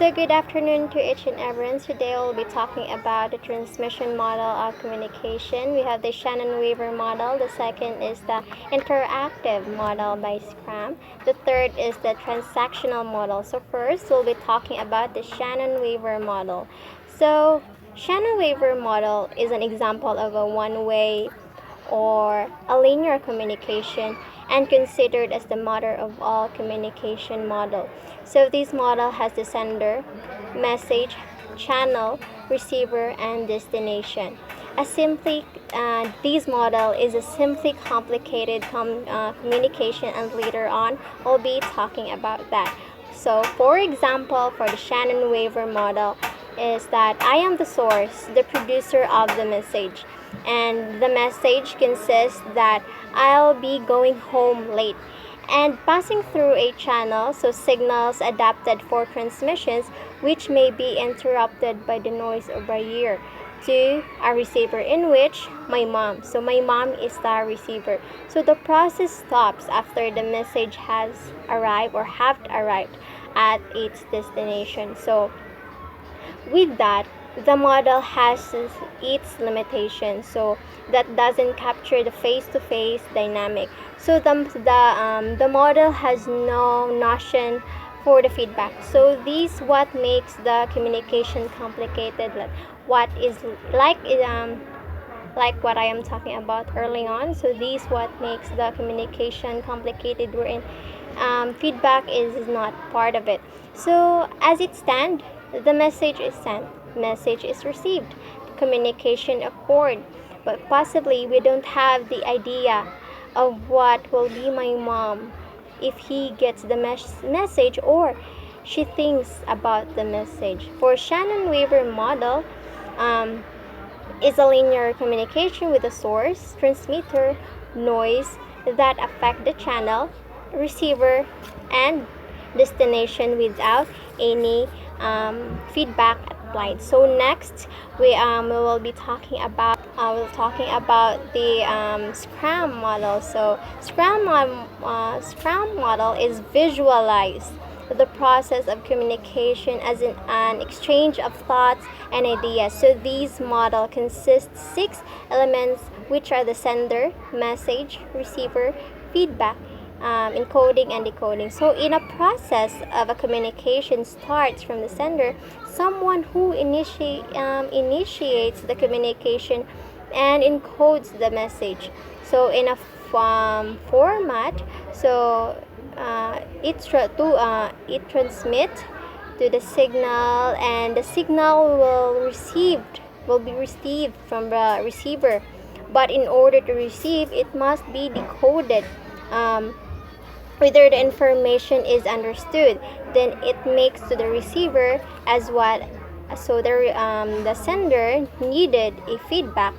So good afternoon to each and everyone. Today we'll be talking about the transmission model of communication. We have the Shannon-Weaver model. The second is the interactive model by Scrum. The third is the transactional model. So first we'll be talking about the Shannon-Weaver model. So Shannon-Weaver model is an example of a one-way or a linear communication and considered as the mother of all communication model. So this model has the sender, message, channel, receiver, and destination. This model is a simply complicated communication, and later on we'll be talking about that. So for example, for the Shannon-Weaver model is that I am the source, the producer of the message, and the message consists that I'll be going home late and passing through a channel, so signals adapted for transmissions which may be interrupted by the noise of a ear, to a receiver in which my mom is the receiver. So the process stops after the message has arrived or have arrived at its destination. So with that, the model has its limitations, so that doesn't capture the face-to-face dynamic. So the model has no notion for the feedback. So this what makes the communication complicated. What is like what I am talking about early on. So this what makes the communication complicated, wherein feedback is not part of it. So as it stands, the message is sent, message is received, communication occurred, but possibly we don't have the idea of what will be my mom if he gets the message or she thinks about the message. For Shannon-Weaver model, is a linear communication with a source, transmitter, noise that affect the channel, receiver, and destination without any feedback applied. So next, we will be talking about the Scrum model. So Scrum model is visualized the process of communication as an exchange of thoughts and ideas. So this model consists 6 elements, which are the sender, message, receiver, feedback, encoding and decoding. So in a process of a communication starts from the sender, someone who initiates the communication and encodes the message. So in a format, so it transmits to the signal, and the signal will be received from the receiver. But in order to receive, it must be decoded. Whether the information is understood, then it makes to the receiver as what. So the sender needed a feedback.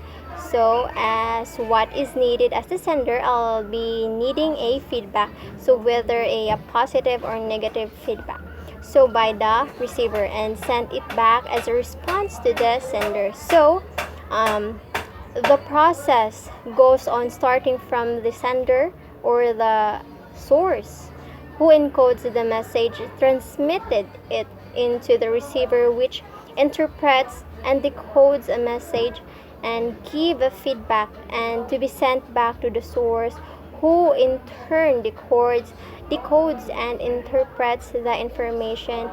So as what is needed as the sender, I'll be needing a feedback. So whether a positive or negative feedback. So by the receiver, and send it back as a response to the sender. So the process goes on starting from the sender or the source who encodes the message, transmitted it into the receiver, which interprets and decodes a message and give a feedback, and to be sent back to the source, who in turn decodes and interprets the information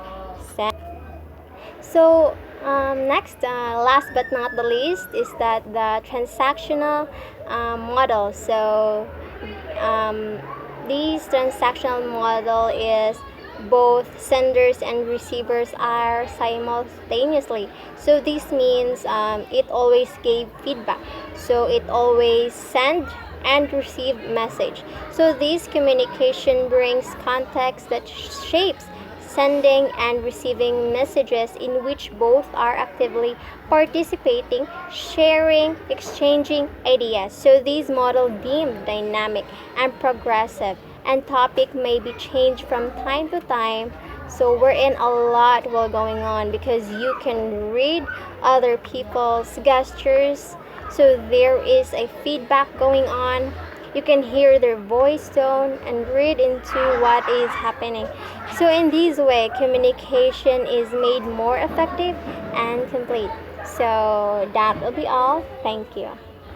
sent. So next, last but not the least, is that the transactional model. So this transactional model is both senders and receivers are simultaneously. So this means it always gave feedback. So it always send and receive message. So this communication brings context that shapes sending and receiving messages, in which both are actively participating, sharing, exchanging ideas. So this model deemed dynamic and progressive, and topic may be changed from time to time. So we're in a lot while going on, because you can read other people's gestures. So there is a feedback going on, You can hear their voice tone and read into what is happening. So in this way, communication is made more effective and complete. So that will be all. Thank you.